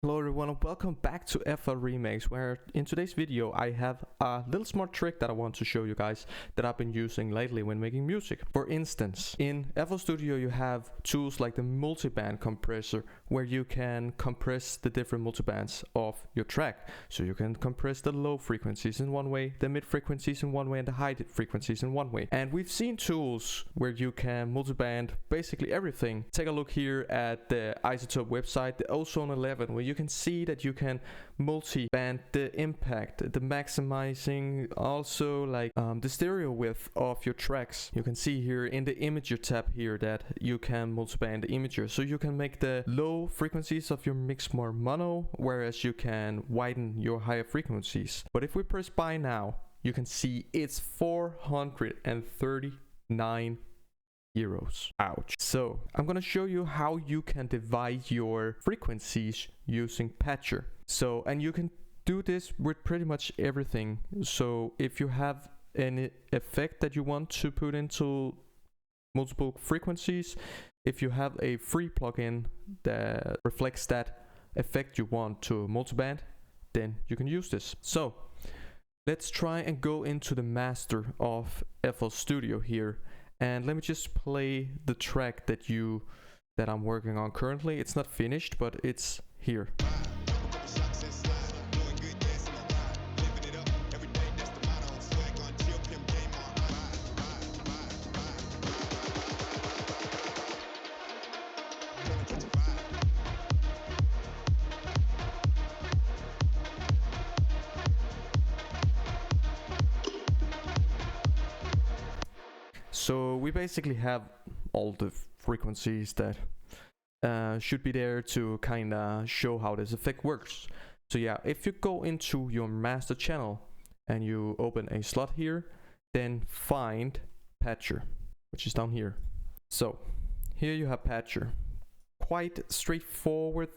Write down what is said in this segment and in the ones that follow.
Hello everyone and welcome back to FLRemakes, where in today's video I have a little smart trick that I want to show you guys that I've been using lately when making music. For instance, in FL Studio you have tools like the Multiband compressor, where you can compress the different multibands of your track. So you can compress the low frequencies in one way, the mid frequencies in one way, and the high frequencies in one way. And we've seen tools where you can multiband basically everything. Take a look here at the iZotope website, the Ozone 11, where you can see that you can multi-band the impact, the maximizing, also like the stereo width of your tracks. You can see here in the imager tab here that you can multi-band the imager, so you can make the low frequencies of your mix more mono, whereas you can widen your higher frequencies. But if we press buy now, you can see it's 439 euros. Ouch. So I'm gonna show you how you can divide your frequencies using Patcher. So, and you can do this with pretty much everything. So if you have any effect that you want to put into multiple frequencies, if you have a free plugin that reflects that effect you want to multiband, then you can use this. So let's try and go into the master of FL Studio here. And let me just play the track that I'm working on currently. It's not finished, but it's here. So we basically have all the frequencies that should be there to kind of show how this effect works. So yeah, if you go into your master channel and you open a slot here, then find Patcher, which is down here. So here you have Patcher. Quite straightforward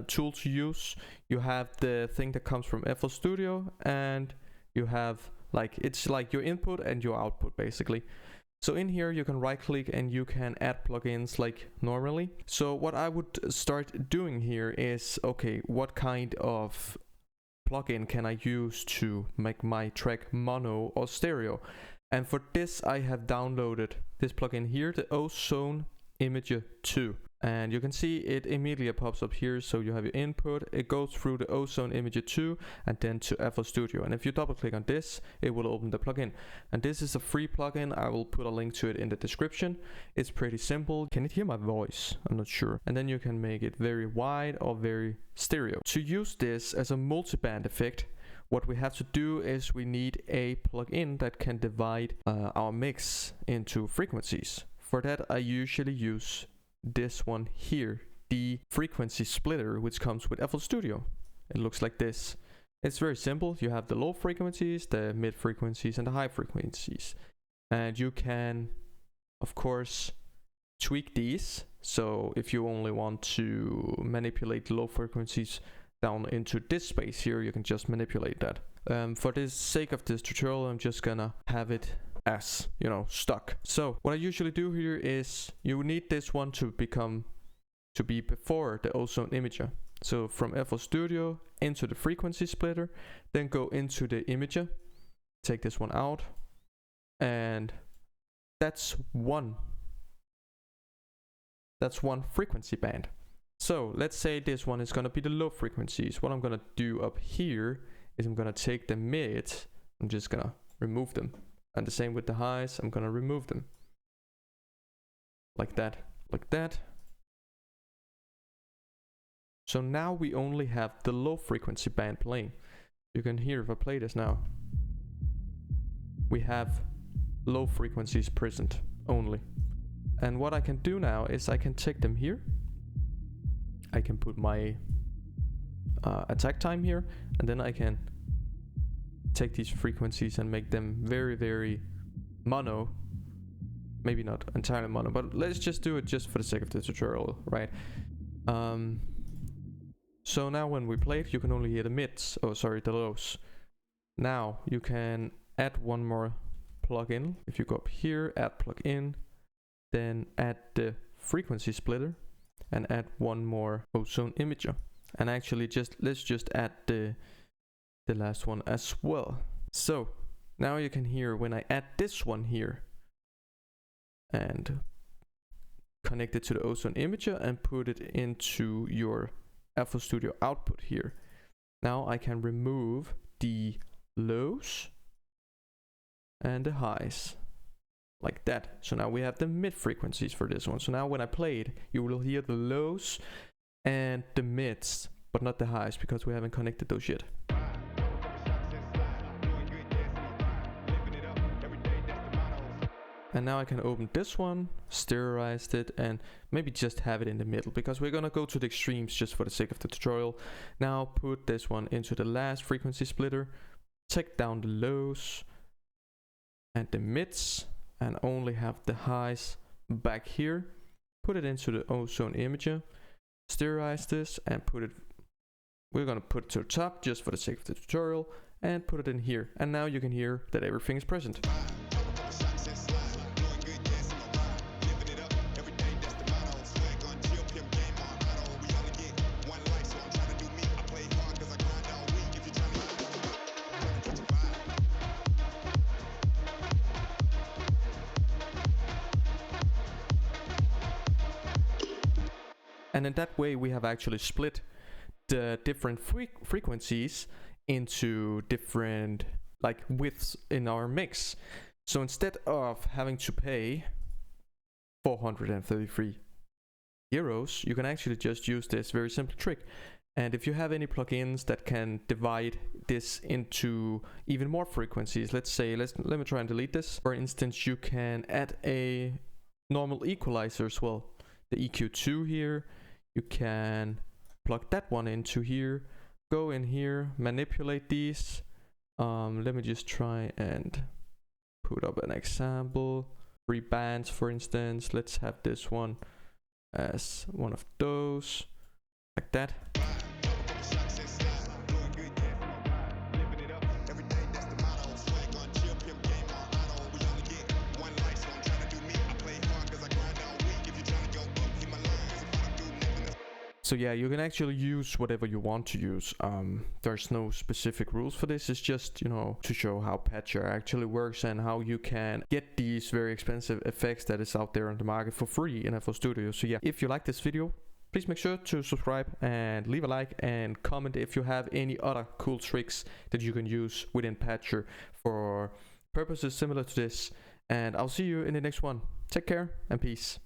tool to use. You have the thing that comes from FL Studio, and you have it's like your input and your output basically. So in here you can right click and you can add plugins like normally. So what I would start doing here is, okay, what kind of plugin can I use to make my track mono or stereo? And for this I have downloaded this plugin here, the Ozone Imager 2. And you can see it immediately pops up here. So you have your input, it goes through the Ozone Imager 2 and then to FL Studio. And if you double click on this, it will open the plugin. And this is a free plugin. I will put a link to it in the description. It's pretty simple. Can it hear my voice? I'm not sure. And then you can make it very wide or very stereo. To use this as a multiband effect, what we have to do is we need a plugin that can divide our mix into frequencies. For that I usually use this one here, the frequency splitter, which comes with FL Studio. It looks like this. It's very simple. You have the low frequencies, the mid frequencies, and the high frequencies, and you can of course tweak these. So if you only want to manipulate low frequencies down into this space here, you can just manipulate that. For the sake of this tutorial, I'm just gonna have it as, you know, stuck. So what I usually do here is you need this one to be before the Ozone Imager. So from FL Studio into the frequency splitter, then go into the imager, take this one out, and that's one frequency band. So let's say this one is gonna be the low frequencies. What I'm gonna do up here is I'm gonna take the mids, I'm just gonna remove them. And the same with the highs, I'm gonna remove them. Like that, like that. So now we only have the low frequency band playing. You can hear if I play this now. We have low frequencies present only. And what I can do now is I can take them here. I can put my attack time here, and then I can take these frequencies and make them very, very mono. Maybe not entirely mono, but let's just do it just for the sake of the tutorial, right? So now when we play it, you can only hear the mids, the lows. Now you can add one more plugin. If you go up here, add plugin, then add the frequency splitter and add one more ozone imager. And actually let's just add the last one as well. So now you can hear when I add this one here and connect it to the ozone imager and put it into your FL Studio output here. Now I can remove the lows and the highs like that. So now we have the mid frequencies for this one. So now when I play it, you will hear the lows and the mids, but not the highs because we haven't connected those yet. And now I can open this one, sterilize it, and maybe just have it in the middle because we're gonna go to the extremes just for the sake of the tutorial. Now put this one into the last frequency splitter, take down the lows and the mids, and only have the highs back here. Put it into the ozone imager, sterilize this, and we're gonna put it to the top just for the sake of the tutorial, and put it in here. And now you can hear that everything is present. And in that way, we have actually split the different frequencies into different like widths in our mix. So instead of having to pay 433 euros, you can actually just use this very simple trick. And if you have any plugins that can divide this into even more frequencies, let's say, let me try and delete this. For instance, you can add a normal equalizer as well, the EQ2 here. You can plug that one into here, go in here, manipulate these. Let me just try and put up an example. 3 bands, for instance. Let's have this one as one of those, like that. So yeah, you can actually use whatever you want to use. There's no specific rules for this. It's just, you know, to show how Patcher actually works and how you can get these very expensive effects that is out there on the market for free in FL Studio. So yeah, if you like this video, please make sure to subscribe and leave a like and comment if you have any other cool tricks that you can use within Patcher for purposes similar to this. And I'll see you in the next one. Take care and peace.